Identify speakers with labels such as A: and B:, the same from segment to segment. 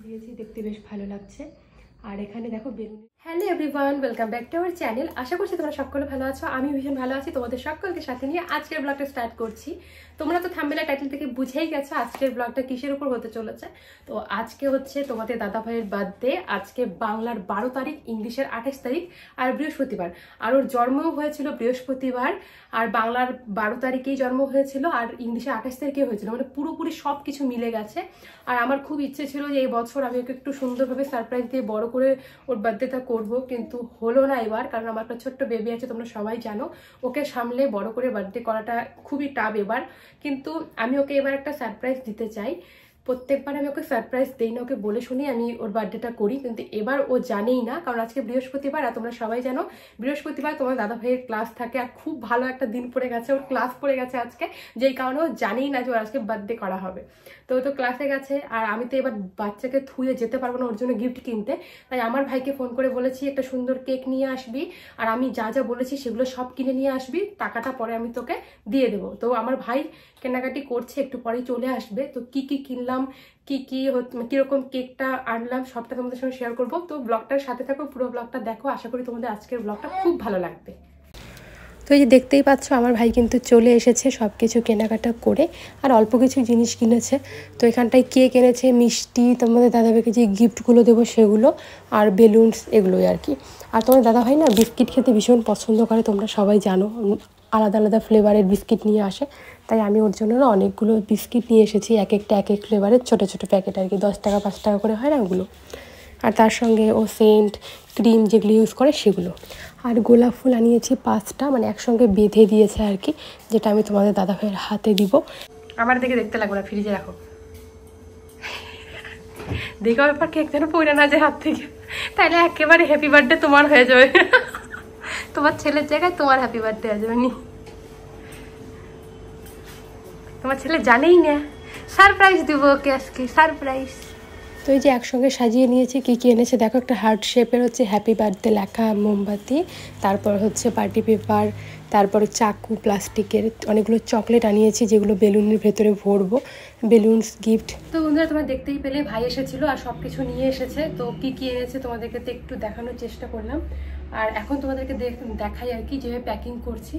A: দিয়েছি, দেখতে বেশ ভালো লাগছে। আর এখানে দেখো balloon. Hello everyone, welcome back to our channel. আশা করছি তোমরা সকলে ভালো আছো। আমি ভীষণ ভালো আছি। তোমাদের সকলকে সাথে নিয়ে আজকের ব্লগটা স্টার্ট করছি। তোমরা তো থাম্বনেল টাইটেল থেকে বুঝেই গেছো আজকের ব্লগটা কিসের উপর হতে চলেছে। তো আজকে হচ্ছে তোমাদের দাদা ভাইয়ের বার্থডে। আজকে বাংলার 12 তারিখ, ইংলিশের 28 তারিখ আর বৃহস্পতিবার। আর ওর জন্মও হয়েছিল বৃহস্পতিবার, আর বাংলার 12 তারিখেই জন্ম হয়েছিল আর ইংলিশে 28 তারিখে হয়েছিল। মানে পুরোপুরি সব কিছু মিলে গেছে। আর আমার খুব ইচ্ছে ছিল যে এই বছর আমি ওকে একটু সুন্দরভাবে সারপ্রাইজ দিয়ে বড় করে ওর বার্থডেটা করবো, কিন্তু হলো না এবার। কারণ আমার একটা ছোট্ট বেবি আছে, তোমরা সবাই জানো। ওকে সামলে বড় করে বার্থডে করাটা খুবই টাফ এবার। কিন্তু আমি ওকে এবার একটা সারপ্রাইজ দিতে চাই। প্রত্যেকবার আমি ওকে সারপ্রাইজ দিই না, ওকে বলে শুনি আমি ওর বার্থডেটা করি, কিন্তু এবার ও জানেই না। কারণ আজকে বৃহস্পতিবার আর তোমরা সবাই জানো বৃহস্পতিবার তোমার দাদা ভাইয়ের ক্লাস থাকে। আর খুব ভালো একটা দিন পড়ে গেছে, ওর ক্লাস পড়ে গেছে আজকে, যেই কারণে ও জানেই না যে ওর আজকে বার্থডে করা হবে। তো ও তো ক্লাসে গেছে, আর আমি তো এবার বাচ্চাকে থুয়ে যেতে পারবো না ওর জন্য গিফট কিনতে। তাই আমার ভাইকে ফোন করে বলেছি একটা সুন্দর কেক নিয়ে আসবি, আর আমি যা যা বলেছি সেগুলো সব কিনে নিয়ে আসবি, টাকাটা পরে আমি তোকে দিয়ে দেবো। তো আমার ভাই কেনাকাটি করছে, একটু পরেই চলে আসবে। তো কি কি কিনলাম, কিরকম কেকটা আনলাম সবটা তোমাদের সঙ্গে শেয়ার করবো। তো ব্লগটার সাথে থাকো, পুরো ব্লগটা দেখো। আশা করি তোমাদের আজকের ব্লগটা খুব ভালো লাগবে। তো এই যে দেখতেই পাচ্ছ আমার ভাই কিন্তু চলে এসেছে সব কিছু কেনাকাটা করে, আর অল্প কিছু জিনিস কিনেছে। তো এখানটায় কেক এনেছে, মিষ্টি, তোমাদের দাদাভাইকে যে গিফটগুলো দেবো সেগুলো, আর বেলুনস, এগুলোই আর কি। আর তোমার দাদাভাই না বিস্কিট খেতে ভীষণ পছন্দ করে, তোমরা সবাই জানো। আলাদা আলাদা ফ্লেভারের বিস্কিট নিয়ে আসে, তাই আমি ওর জন্য না অনেকগুলো বিস্কিট নিয়ে এসেছি। এক একটা এক এক ফ্লেভারের ছোটো ছোটো প্যাকেট আর কি, 10 টাকা 5 টাকা করে হয় না ওগুলো। আর তার সঙ্গে ও সেন্ট, ক্রিম যেগুলো ইউজ করে সেগুলো। আর গোলাপ ফুল আনিয়েছি 5টা, মানে একসঙ্গে বেঁধে দিয়েছে আর কি, যেটা আমি তোমাদের দাদা ভাইয়ের হাতে দিব। আমার দিকে দেখতে লাগবে না, ফ্রিজে রাখো। দেখো ব্যাপার, কেক যেন পড়ে না যায় হাত থেকে, তাইলে একেবারে হ্যাপি বার্থডে তোমার হয়ে যাবে। তোমার ছেলের জায়গায় তোমার হ্যাপি বার্থডে হয়ে যাবে। তোমার ছেলে জানেই না, সারপ্রাইজ দিব ওকে আজকে, সারপ্রাইজ। তো এই যে একসঙ্গে সাজিয়ে নিয়েছি। কী কী এনেছে দেখো, একটা হার্ট শেপের হচ্ছে হ্যাপি বার্থডে লেখা মোমবাতি, তারপর হচ্ছে পার্টি পেপার, তারপরে চাকু প্লাস্টিকের, অনেকগুলো চকলেট আনিয়েছি যেগুলো বেলুনের ভেতরে ভরবো, বেলুনস গিফট। তো বন্ধুরা তোমরা দেখতেই পেলে ভাই এসেছিল আর সব কিছু নিয়ে এসেছে। তো কী কী এনেছে তোমাদেরকে তো একটু দেখানোর চেষ্টা করলাম। আর এখন তোমাদেরকে দেখাই আর কি যেভাবে প্যাকিং করছি।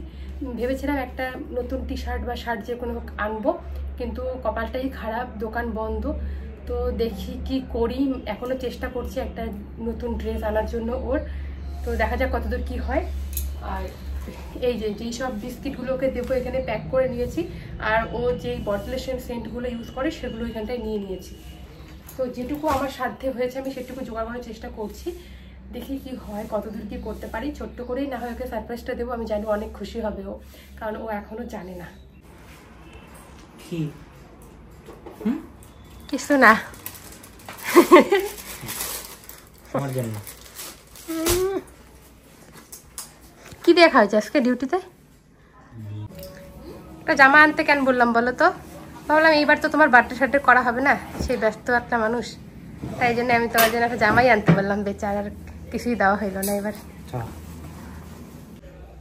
A: ভেবেছিলাম একটা নতুন টি শার্ট বা শার্ট যে কোনো আনবো, কিন্তু কপালটাই খারাপ, দোকান বন্ধ। তো দেখি কি করি, এখনো চেষ্টা করছি একটা নতুন ড্রেস আনার জন্য ওর। তো দেখা যাক কতদূর কি হয়। আর এই যে যেই সব বিস্কিটগুলোকে দেবো এখানে প্যাক করে নিয়েছি, আর ও যেই বটলের সেন্টগুলো ইউজ করে সেগুলো এখানটায় নিয়ে নিয়েছি। তো যেটুকু আমার সাধ্যে হয়েছে আমি সেটুকু জোগাড় করার চেষ্টা করছি। দেখি কি হয়, কতদূর কি করতে পারি। ছোট্ট করেই না হয় ওকে সারপ্রাইজটা দেবো, আমি জানি অনেক খুশি হবে ও, কারণ ও এখনো জানে না। কিছু না, আমার জন্য। কি দেখা হয়েছে আজকে ডিউটিতে? একটা জামা আনতে কেন বললাম বলো তো? ভাবলাম এইবার তো তোমার বার্থডে শার্টে করা হবে না, সেই ব্যস্ত একটা মানুষ, তাই জন্য আমি তোমার জন্য একটা জামাই আনতে বললাম। বেচার আর কিছুই দেওয়া হইলো না এবার।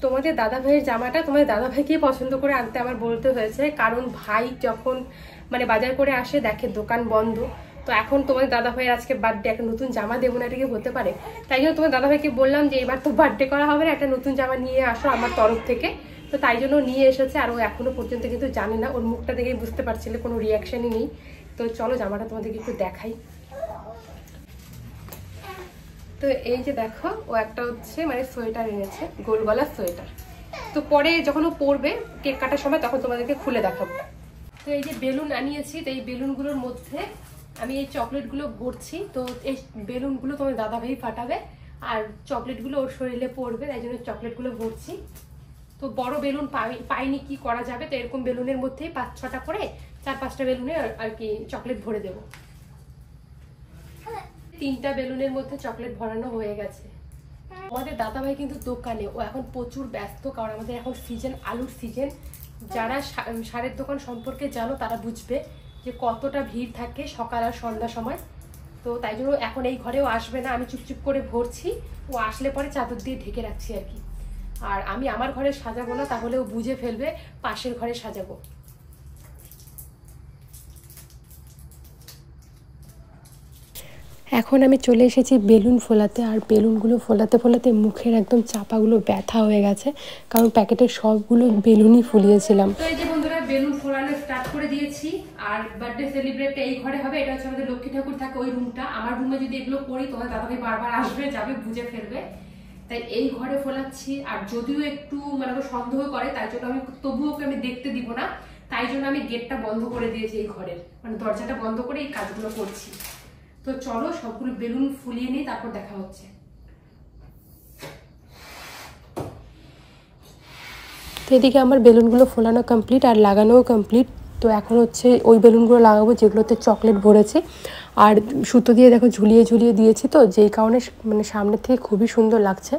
A: তোমাদের দাদা ভাইয়ের জামাটা তোমাদের দাদা ভাইকেই পছন্দ করে আনতে আমার বলতে হয়েছে, কারণ ভাই যখন মানে বাজার করে আসে দেখে দোকান বন্ধ। তো এখন তোমাদের দাদা ভাইয়ের আজকে বার্থডে, একটা নতুন জামা দেবো না, এটা কি হতে পারে? তাই জন্য তোমার দাদা ভাইকে বললাম যে এবার তো বার্থডে করা হবে না, একটা নতুন জামা নিয়ে আসো আমার তরফ থেকে। তো তাই জন্য নিয়ে এসেছে, আর ও এখনো পর্যন্ত কিন্তু জানে না। ওর মুখটা দেখেই বুঝতে পারছিলে কোনো রিয়াকশনই নেই। তো চলো জামাটা তোমাদেরকে একটু দেখাই। তো এই যে দেখো, ও একটা হচ্ছে মানে সোয়েটার এনেছে, গোল গলার সোয়েটার। তো পরে যখন ও পরবে কেক কাটার সময় তখন তোমাদেরকে খুলে দেখাবো। তো এই যে বেলুন আনিয়েছি, তো এই বেলুনগুলোর মধ্যে আমি এই চকলেটগুলো ভরছি। তো এই বেলুনগুলো তোমার দাদা ভাই ফাটাবে, আর চকলেটগুলো ওর শরীরে পড়বে, তাই জন্য চকলেটগুলো ভরছি। তো বড় বেলুন পাইনি, কি করা যাবে? তো এরকম বেলুনের মধ্যেই 5-6টা করে 4-5টা বেলুনে আর কি চকলেট ভরে দেবো। 3টা বেলুনের মধ্যে চকলেট ভরানো হয়ে গেছে। আমাদের দাদা ভাই কিন্তু দোকানে, ও এখন প্রচুর ব্যস্ত, কারণ আমাদের এখন সিজন, আলুর সিজন। যারা সারের দোকান সম্পর্কে জানো তারা বুঝবে যে কতটা ভিড় থাকে সকাল আর সন্ধ্যা সময়। তো তাই জন্য এখন এই ঘরেও আসবে না, আমি চুপচুপ করে ভরছি। ও আসলে পরে চাদর দিয়ে ঢেকে রাখছি আর কি। আর আমি আমার ঘরে সাজাবো না, তাহলে ও বুঝে ফেলবে, পাশের ঘরে সাজাবো। এখন আমি চলে এসেছি বেলুন ফোলাতে, আর বেলুনগুলো ফোলাতে ফোলাতে মুখের একদম চাপাগুলো ব্যথা হয়ে গেছে, কারণ প্যাকেটের সবগুলো বেলুনই ফুলিয়েছিলাম। তো এই যে বন্ধুরা বেলুন ফোলানো স্টার্ট করে দিয়েছি, আর বার্থডে সেলিব্রেট এই ঘরে হবে। এটা হচ্ছে আমাদের লক্ষ্মী ঠাকুর থাকে ওই রুমটা। আমার রুমে যদি এগুলো করি তোমার দাদাভাই বারবার আসবে, যাবে, বুঝে ফেলবে, তাই এই ঘরে ফোলাচ্ছি। আর যদিও একটু মানে সন্দেহ করে, তাই জন্য আমি তবুও ওকে আমি দেখতে দিব না, তাই জন্য আমি গেটটা বন্ধ করে দিয়েছি এই ঘরের, মানে দরজাটা বন্ধ করে এই কাজগুলো করছি। তো চলো সবগুলো বেলুন ফুলিয়ে নিই, তারপর দেখা হচ্ছে। তো এদিকে আমার বেলুনগুলো ফোলানো কমপ্লিট আর লাগানোও কমপ্লিট। তো এখন হচ্ছে ওই বেলুনগুলো লাগাবো যেগুলোতে চকলেট ভরেছে, আর সুতো দিয়ে দেখো ঝুলিয়ে ঝুলিয়ে দিয়েছি, তো যেই কারণে মানে সামনের থেকে খুবই সুন্দর লাগছে।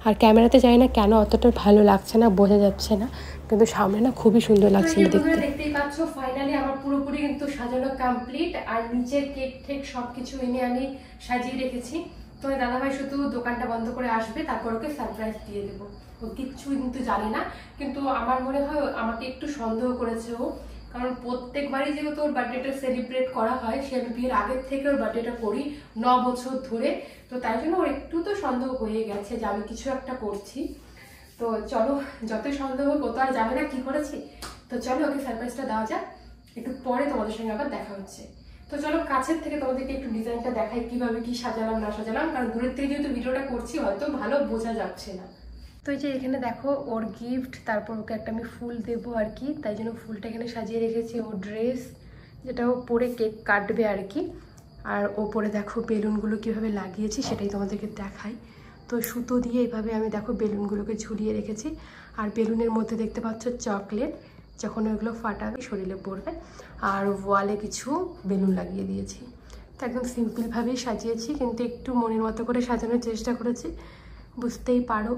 A: আর ক্যামেরাতে জানি না কেন অতটা ভালো লাগছে না, বোঝা যাচ্ছে না, কিন্তু সামনে না খুবই সুন্দর লাগছে দেখতে। দেখতেই পাচ্ছ ফাইনালি আমার পুরোপুরি কিন্তু সাজানো কমপ্লিট, আর নিচের কেক ঠেক সবকিছু এনে আমি সাজিয়ে রেখেছি। তো দাদাভাই শুধু দোকানটা বন্ধ করে আসবে, তারপর ওকে সারপ্রাইজ দিয়ে দেবো। ও কিচ্ছু কিন্তু জানে না, কিন্তু আমার মনে হয় আমাকে একটু সন্দেহ করেছে ও, কারণ প্রত্যেকবারই যেহেতু ওর বার্থডেটা সেলিব্রেট করা হয়, সে আমি বিয়ের আগের থেকে ওর বার্থডেটা করি 9 বছর ধরে, তো তাই জন্য ওর একটু তো সন্দেহ হয়ে গেছে যে আমি কিছু একটা করছি। তো চলো, যতই সন্দেহ হোক ও তো আর জানে না কি করেছি, তো চলো ওকে সারপ্রাইজটা দেওয়া যাক। একটু পরে তোমাদের সঙ্গে আবার দেখা হচ্ছে। তো চলো কাছের থেকে তোমাদেরকে একটু ডিজাইনটা দেখাই, কিভাবে কি সাজালাম না সাজালাম, কারণ দূরের থেকে যেহেতু ভিডিওটা করছি হয়তো ভালো বোঝা যাচ্ছে না। তো এই যে এখানে দেখো ওর গিফট, তারপর ওকে একটা আমি ফুল দেবো আর কি, তাই জন্য ফুলটা এখানে সাজিয়ে রেখেছি। ওর ড্রেস যেটা ও পরে কেক কাটবে আর কি, আর ওপরে দেখো বেলুনগুলো কিভাবে লাগিয়েছি সেটাই তোমাদেরকে দেখাই। তো সুতো দিয়ে এইভাবে আমি দেখো বেলুনগুলোকে ঝুলিয়ে রেখেছি, আর বেলুনের মধ্যে দেখতে পাচ্ছ চকলেট, যখন ওইগুলো ফাটাবে শরীরে পড়বে। আর ওয়ালে কিছু বেলুন লাগিয়ে দিয়েছি। তো একদম সিম্পলভাবেই সাজিয়েছি, কিন্তু একটু মনের মতো করে সাজানোর চেষ্টা করেছি। বুঝতেই পারো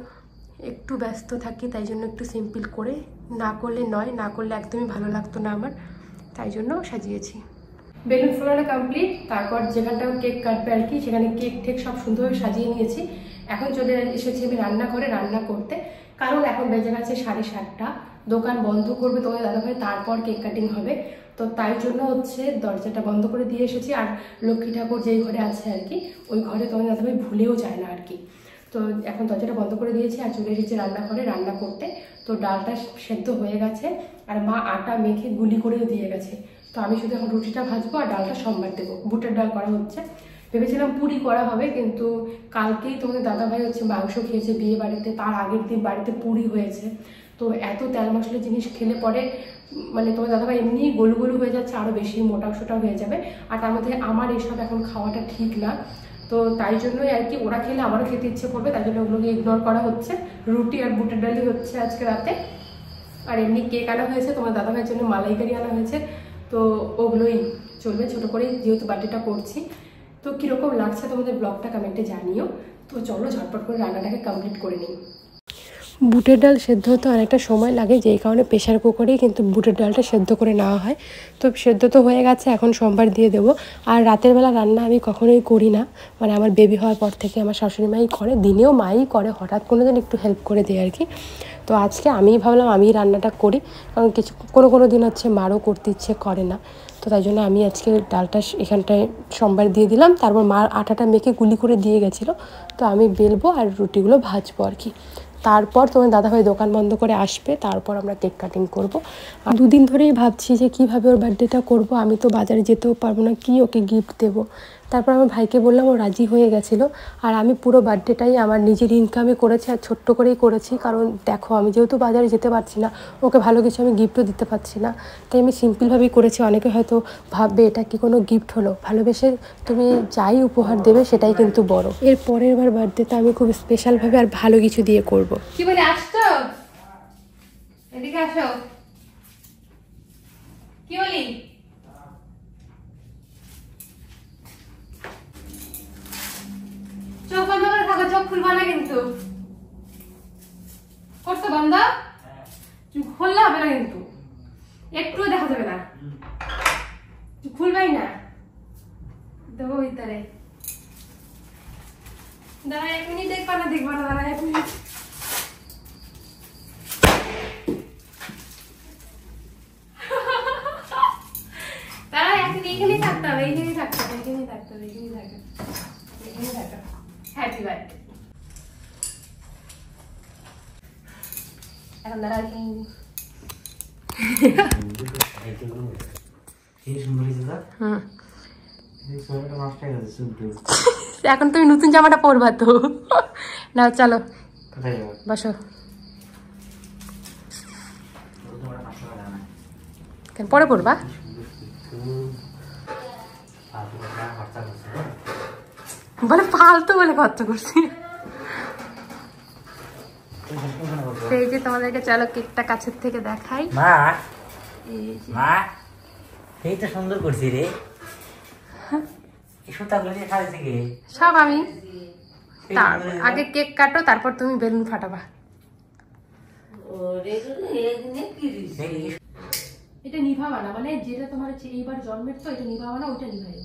A: একটু ব্যস্ত থাকি, তাই জন্য একটু সিম্পল করে, না করলে নয়, না করলে একদমই ভালো লাগতো না আমার, তাই জন্য সাজিয়েছি। বেলুন ফোলানো কমপ্লিট, তারপর যেখানটা কেক কাটবে আর কি, সেখানে কেক ঠেক সব সুন্দরভাবে সাজিয়ে নিয়েছি। এখন চলে এসেছি আমি রান্না করতে, কারণ এখন বেজে গেছে 7:30। দোকান বন্ধ করবে তোমার দাদাভাই, তারপর কেক কাটিং হবে। তো তাই জন্য হচ্ছে দরজাটা বন্ধ করে দিয়ে এসেছি। আর লক্ষ্মী ঠাকুর যেই ঘরে আছে আর কি, ওই ঘরে তোমার দাদাভাই ভুলেও যায় না আর কি। তো এখন দরজাটা বন্ধ করে দিয়েছি আর চলে এসেছি রান্নাঘরে রান্না করতে। তো ডালটা সেদ্ধ হয়ে গেছে, আর মা আটা মেখে গুলি করেও দিয়ে গেছে। তো আমি শুধু এখন রুটিটা ভাজবো আর ডালটা সোমবার দেবো। বুটের ডাল করা হচ্ছে, ভেবেছিলাম পুরি করা হবে, কিন্তু কালকেই তোমাদের দাদাভাই হচ্ছে মাংস খেয়েছে বিয়ে বাড়িতে, তার আগের দিন বাড়িতে পুরি হয়েছে। তো এত তেল মশলা জিনিস খেলে পরে মানে তোমার দাদাভাই এমনি গোলু গোলু হয়ে যাচ্ছে, আরও বেশি মোটা সোটা হয়ে যাবে। আর তার মধ্যে আমার এসব এখন খাওয়াটা ঠিক না, তো তাই জন্যই আর কি, ওরা খেলে আমারও খেতে ইচ্ছে করবে, তাই জন্য ওগুলোকে ইগনোর করা হচ্ছে। রুটি আর বুটের ডালই হচ্ছে আজকে রাতে। আর এমনি কেক আনা হয়েছে, তোমার দাদাভাইয়ের জন্য মালাইকারি আনা হয়েছে, তো ওগুলোই চলবে ছোটো করেই, যেহেতু বার্থডেটা করছি। তো কীরকম লাগছে তোমাদের ব্লগটা কমেন্টে জানিও। তো চলো ঝটপট করে রান্নাটাকে কমপ্লিট করে নিই। বুটের ডাল সেদ্ধ হতে অনেকটা সময় লাগে, যেই কারণে প্রেশার কুকারেই কিন্তু বুটের ডালটা সেদ্ধ করে নেওয়া হয়। তো সেদ্ধ তো হয়ে গেছে, এখন সোমবার দিয়ে দেবো। আর রাতের বেলা রান্না আমি কখনোই করি না, মানে আমার বেবি হওয়ার পর থেকে আমার শাশুড়ি মাই করে, দিনেও মাই করে, হঠাৎ কোনো দিন একটু হেল্প করে দেয় আর কি। তো আজকে আমিই ভাবলাম আমি রান্নাটা করি, কারণ কোনো দিন হচ্ছে মারও করতে ইচ্ছে করে না। তো তাই জন্য আমি আজকে ডালটা এখানটায় সোমবার দিয়ে দিলাম, তারপর মার আটাটা মেখে গুলি করে দিয়ে গেছিলো। তো আমি বেলবো আর রুটিগুলো ভাজবো আর কি। তারপর তোমার দাদাভাই দোকান বন্ধ করে আসবে, তারপর আমরা কেক কাটিং করবো। আর 2 দিন ধরেই ভাবছি যে কীভাবে ওর বার্থডেটা করবো, আমি তো বাজারে যেতেও পারবো না, কি ওকে গিফট দেবো। তারপর আমার ভাইকে বললাম, ও রাজি হয়ে গেছিলো। আর আমি পুরো বার্থডেটাই আমার নিজের ইনকামে করেছি, আর ছোট্ট করেই করেছি, কারণ দেখো আমি যেহেতু বাজারে যেতে পারছি না, ওকে ভালো কিছু আমি গিফটও দিতে পারছি না, তাই আমি সিম্পলভাবেই করেছি। অনেকে হয়তো ভাববে এটা কি কোনো গিফট হলো, ভালোবেসে তুমি যাই উপহার দেবে সেটাই কিন্তু বড়। এর পরের বার বার্থডেটা আমি খুব স্পেশালভাবে আর ভালো কিছু দিয়ে করব। কি বলে আসছো, এদিকে আসো। কি বলি, চোখ বন্ধ করে থাকো, চোখ খুলবা না কিন্তু। করছো বন্ধ, খুললে হবে না কিন্তু, একটুও দেখা যাবে না, খুলবাই না। দেবো ভিতরে, দাঁড়া 1 মিনিট, দেখবা না দাঁড়া 1 মিনিট। দাঁড়া এখানেই থাকতে হবে, এখানেই থাকতে হবে। ঠান্ডা লাগে। এখন তুমি নতুন জামাটা পরবা তো। না চলো বসো। কেন পরে পরবা? বলে ফালতু বলে খরচা করছি। এই যে তোমাদেরকে চলো কেকটা কাছের থেকে দেখাই।
B: মা মা এই তো সুন্দর করছি রে। এই সুতাগুলো দিয়ে খাইছে কে?
A: সব আমি। আগে কেক কাটো, তারপর তুমি বেলুন ফাটাবা। এটা নিভাবা না, মানে যেটা তোমার হচ্ছে এইবার জন্মের, তো এটা নিভাবা না, ওইটা নিভাই,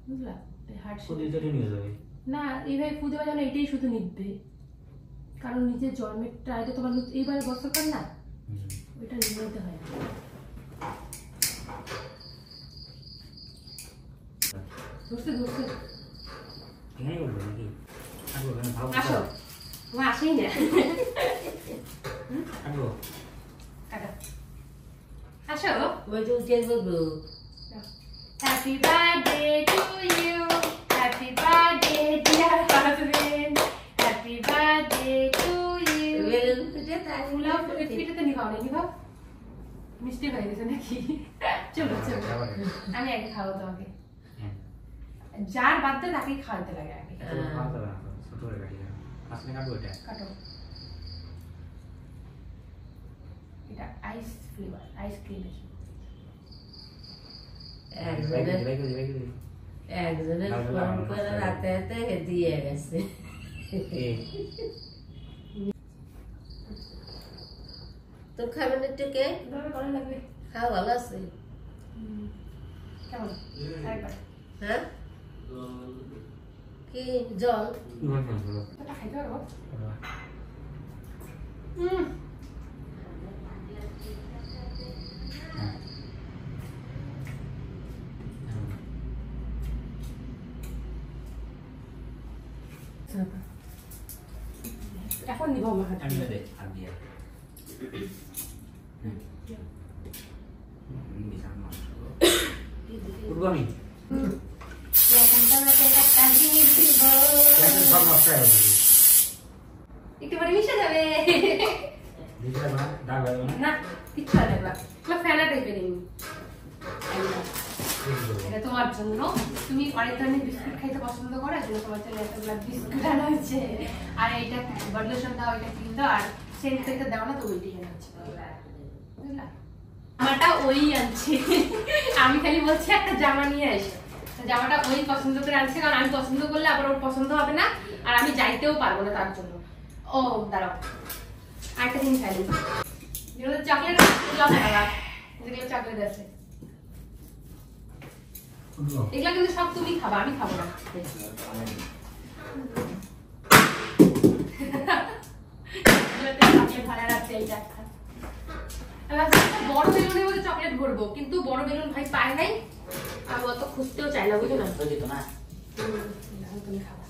A: বুঝলা? না এইভাবে পুজো দেওয়া যাবে না, এটাই শুধু নিবে, কারণ নিজের জন্মেরটা এটা তোমার এইবার বছর কার না, ওইটা নিতে হয়। ধরছে ধরছে আসো, তোমার আসেই না। আসো। Happy birthday to you, happy birthday dear husband, happy birthday to you. নিভাও না, নিভাও, মিষ্টি হয়ে গেছে নাকি? চলো চলো, আমি আগে খাওয়া তোমাকে। যার বার্থডে তাকে খাওয়াতে লাগে আগে। কাটো। এটা আইস ফ্লেভার, আইসক্রিম।
C: একজনের ফোন করে রাতে রাতে দিয়ে গেছে। তো খাবেন একটু কেক?
A: ভালো লাগবে।
C: খাওয়া ভালো আছে?
A: কেমন? আরেকবার।
C: হ্যাঁ কি জল?
A: খাইতে পারবো? এখন নিব আমার হাতে। একটু পরে মিশে যাবে না, কিচ্ছু হবে না, ফেনা টাইপের। এটা তোমার জন্য, তুমি অনেক ধরনের বিস্কুট খাইতে পছন্দ করো, এর জন্য তোমার জন্য এতগুলো বিস্কুট আনা হচ্ছে। আর এইটা বডি লোশন দাও, এটা ক্রিম দাও, আর সেন্ট থেকে দাও না, তো ওইটাই আনা হচ্ছে, বুঝলা? জামাটা ওই আনছে, আমি খালি বলছি একটা জামা নিয়ে আসে, জামাটা ওই পছন্দ করে আনছে, কারণ আমি পছন্দ করলে আবার ওর পছন্দ হবে না, আর আমি যাইতেও পারবো না তার জন্য। ও দাঁড়াও, আরেকটা জিনিস খাইলি, যেগুলো চকলেট, যেগুলো চকলেট আছে, এগুলা কিন্তু সব তুমি খাবা, আমি খাবো না। বড় বেলুনের মধ্যে চকলেট ভরবো, কিন্তু বড় বেলুন ভাই পায় নাই, আমি অত খুঁজতেও চাই না, বুঝো না? তুমি খাবা।